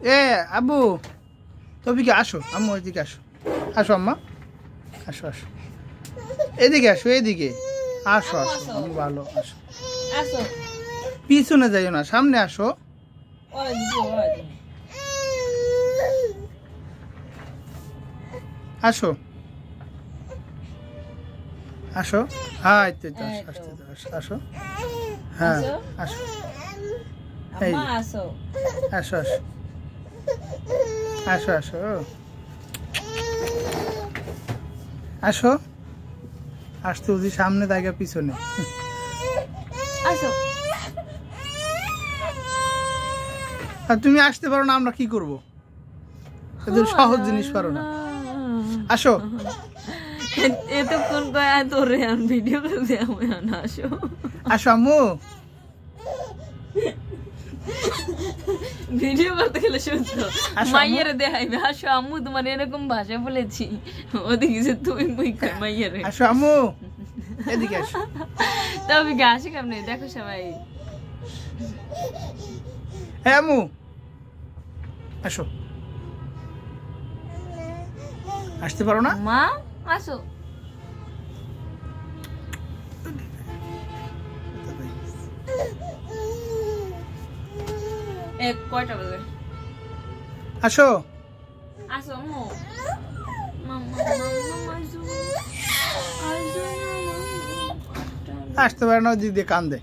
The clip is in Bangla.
এ আব্বু তবিকে আসো, আম্মু এদিকে আসো, আসো আম্মা, আসো আসো, এদিকে আসো, এদিকে আসো, আসো আমি ভালো, আসো, পিছনে যাইও না, সামনে আসো। আসো আসো, হ্যাঁ এই তো আসো, হ্যাঁ আসো, এই আসো আসো আসো আসো আসো, আসতে বলছি সামনে জায়গা পিছনে আসো। আর তুমি আসতে পারো না, আমরা কি করবো? এত সহজ জিনিস পারো না, আসো। এতক্ষণ কয়া তোরে আন ভিডিও করতে আমি আন আসো। আসো আম্মু, ভিডিও করতে গেলে শুনছো মাইয়ের দেখাইবে আসো আম্মু তোমার এরকম ভাষা বলেছি, ওদিকে যে তুমি মুই কই মাইয়ের। আসো আম্মু, এদিকে আসো। তবে আসে কেমনে দেখো সবাই। হ্যাঁ আম্মু আসো, আসতে পারো না? মা আসো। কয়টা বাজে? আসো আসো আম্মু। আসতে পারে না, দিদি কান্দে।